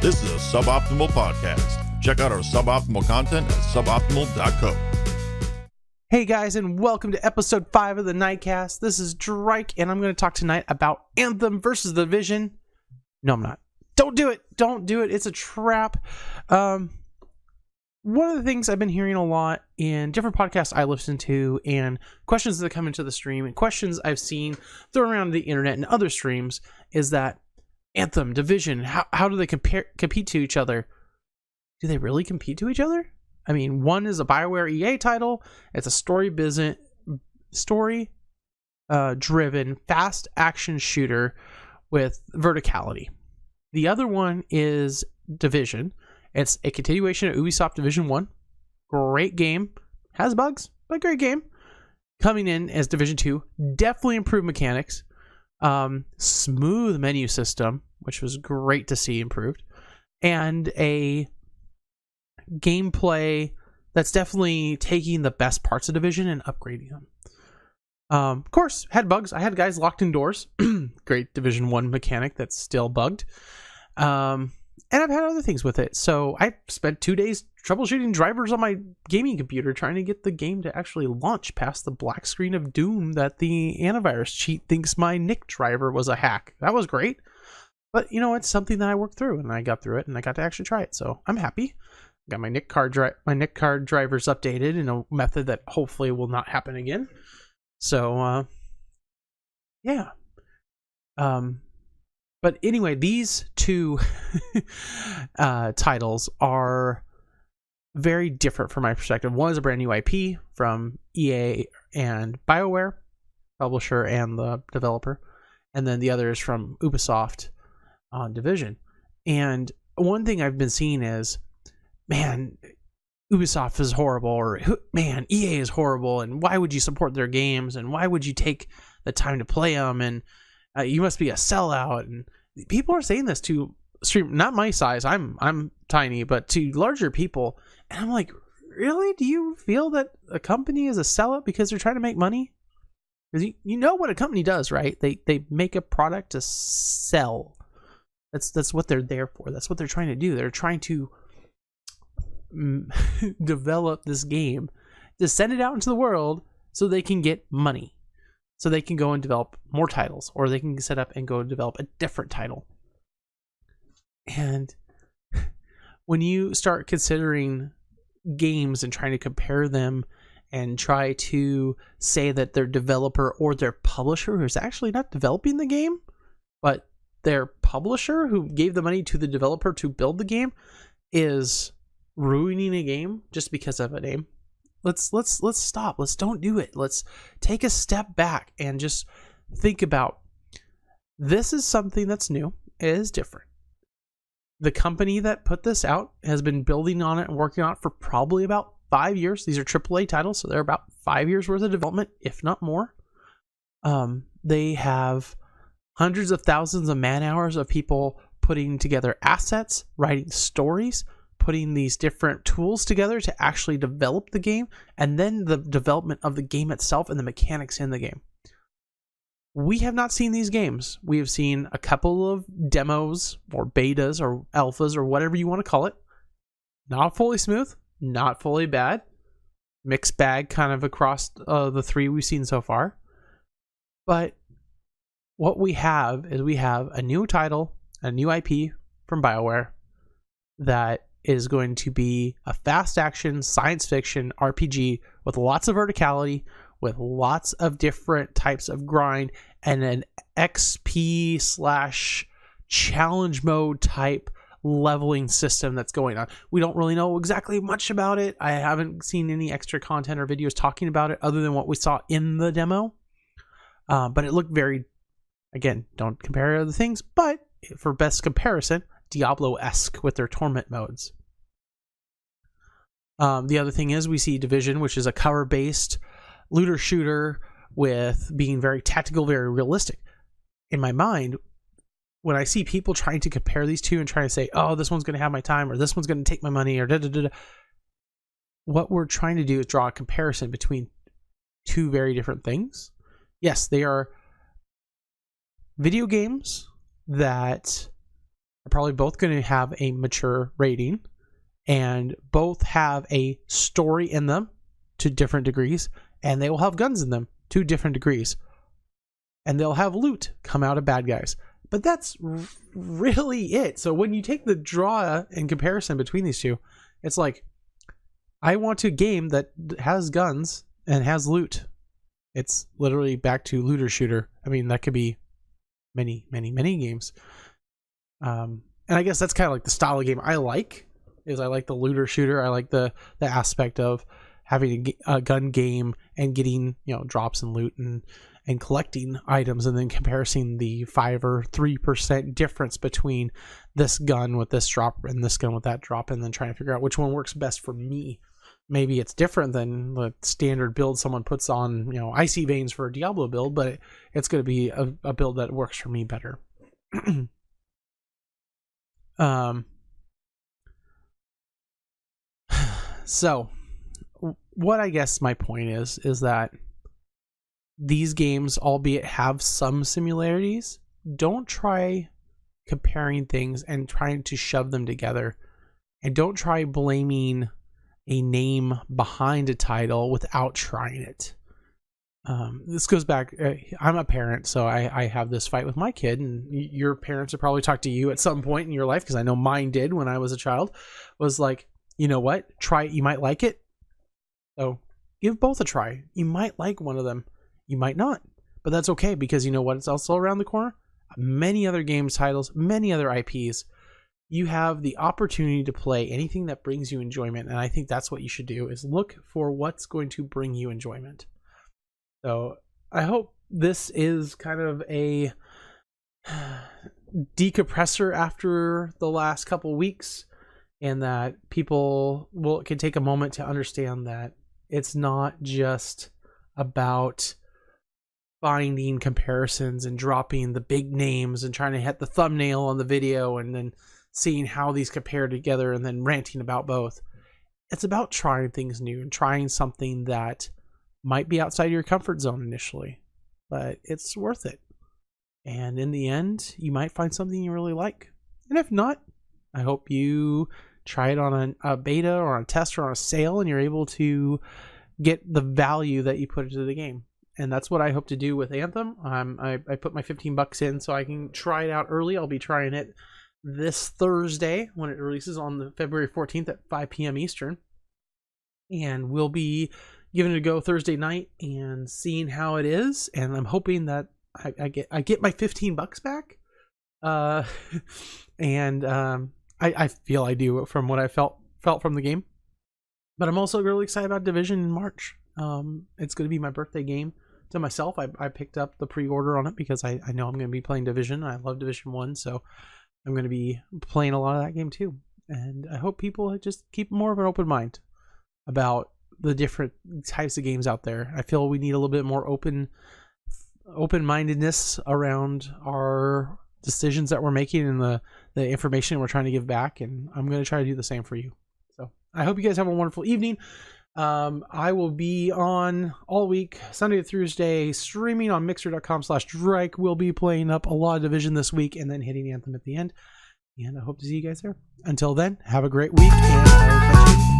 This is a Suboptimal podcast. Check out our suboptimal content at suboptimal.co. Hey guys, and welcome to episode 5 of the NighCast. This is Drake, and I'm going to talk tonight about Anthem versus the Division. No, I'm not. Don't do it. Don't do it. It's a trap. One of the things I've been hearing a lot in different podcasts I listen to, and questions that come into the stream, and questions I've seen thrown around the internet and other streams, is that Anthem, Division, how do they compete to each other? Do they really compete to each other? I mean, one is a BioWare EA title. It's a story-driven, fast action shooter with verticality. The other one is Division. It's a continuation of Ubisoft Division 1. Great game. Has bugs, but great game. Coming in as Division 2. Definitely improved mechanics. Smooth menu system, which was great to see improved. And a gameplay that's definitely taking the best parts of Division and upgrading them. Of course, had bugs. I had guys locked indoors. Great Division 1 mechanic that's still bugged. And I've had other things with it. So I spent 2 days troubleshooting drivers on my gaming computer trying to get the game to actually launch past the black screen of doom that the antivirus cheat thinks my NIC driver was a hack. That was great. But, you know, it's something that I worked through, and I got through it, and I got to actually try it. So I'm happy. Got my NIC card drivers updated in a method that hopefully will not happen again. So, yeah. But anyway, these two titles are very different from my perspective. One is a brand new IP from EA and BioWare, publisher and the developer. And then the other is from Ubisoft on Division. And one thing I've been seeing is, man, Ubisoft is horrible, or man, EA is horrible, and why would you support their games, and why would you take the time to play them, and you must be a sellout. And people are saying this to stream, not my size, I'm tiny, but to larger people. And I'm like, really? Do you feel that a company is a sellout because they're trying to make money? Because you know what a company does, right? They make a product to sell. That's what they're there for. That's what they're trying to do. They're trying to develop this game to send it out into the world so they can get money. So they can go and develop more titles, or they can set up and go and develop a different title. And when you start considering games and trying to compare them and try to say that their developer or their publisher, who's actually not developing the game, but their publisher who gave the money to the developer to build the game, is ruining a game just because of a name. Let's stop. Let's don't do it. Let's take a step back and just think about, this is something that's new. It is different. The company that put this out has been building on it and working on it for probably about 5 years. These are AAA titles, so they're about 5 years worth of development, if not more. They have hundreds of thousands of man hours of people putting together assets, writing stories, putting these different tools together to actually develop the game, and then the development of the game itself and the mechanics in the game. We have not seen these games. We have seen a couple of demos or betas or alphas or whatever you want to call it. Not fully smooth, not fully bad. Mixed bag kind of across the three we've seen so far. But what we have is we have a new title, a new IP from BioWare that is going to be a fast action science fiction RPG with lots of verticality, with lots of different types of grind, and an XP / challenge mode type leveling system that's going on. We don't really know exactly much about it. I haven't seen any extra content or videos talking about it other than what we saw in the demo. But it looked very, again, don't compare other things, but for best comparison, Diablo-esque with their torment modes. The other thing is we see Division, which is a cover-based looter shooter with being very tactical, very realistic. In my mind, when I see people trying to compare these two and trying to say, oh, this one's going to have my time, or this one's going to take my money, or da-da-da-da, what we're trying to do is draw a comparison between two very different things. Yes, they are video games that are probably both going to have a mature rating, and both have a story in them to different degrees, and they will have guns in them to different degrees, and they'll have loot come out of bad guys. But that's really it. So when you take the draw in comparison between these two, it's like, I want a game that has guns and has loot. It's literally back to looter shooter. I mean, that could be many, many, many games. And I guess that's kind of like the style of game I like. Is I like the looter shooter. I like the aspect of having a gun game and getting, you know, drops and loot and collecting items, and then comparing the 5 or 3% difference between this gun with this drop and this gun with that drop, and then trying to figure out which one works best for me. Maybe it's different than the standard build someone puts on, you know, Icy Veins for a Diablo build, but it's going to be a build that works for me better. So what I guess my point is that these games, albeit have some similarities, don't try comparing things and trying to shove them together, and don't try blaming a name behind a title without trying it. This goes back, I'm a parent, so I have this fight with my kid, and your parents have probably talked to you at some point in your life, because I know mine did when I was a child, was like, you know what, try it, you might like it, so give both a try. You might like one of them, you might not, but that's okay, because you know what, it's also around the corner. Many other games titles, many other IPs. You have the opportunity to play anything that brings you enjoyment, and I think that's what you should do, is look for what's going to bring you enjoyment. So I hope this is kind of a decompressor after the last couple weeks, and that people can take a moment to understand that it's not just about finding comparisons and dropping the big names and trying to hit the thumbnail on the video and then seeing how these compare together and then ranting about both. It's about trying things new and trying something that might be outside your comfort zone initially, but it's worth it. And in the end, you might find something you really like. And if not, I hope you try it on a beta or on a test or on a sale, and you're able to get the value that you put into the game. And that's what I hope to do with Anthem. I put my $15 in so I can try it out early. I'll be trying it this Thursday when it releases on the February 14th at 5 p.m. Eastern. And we'll be giving it a go Thursday night and seeing how it is. And I'm hoping that I get my $15 back. I feel I do from what I felt from the game. But I'm also really excited about Division in March. It's going to be my birthday game to myself. I picked up the pre-order on it because I know I'm going to be playing Division. I love Division 1, so I'm going to be playing a lot of that game too. And I hope people just keep more of an open mind about the different types of games out there. I feel we need a little bit more open-mindedness around our decisions that we're making and the information we're trying to give back, and I'm going to try to do the same for you. So I hope you guys have a wonderful evening. I will be on all week, Sunday to Thursday, streaming on mixer.com/Drake. We'll be playing up a lot of Division this week and then hitting Anthem at the end. And I hope to see you guys there. Until then, have a great week, and I will catch you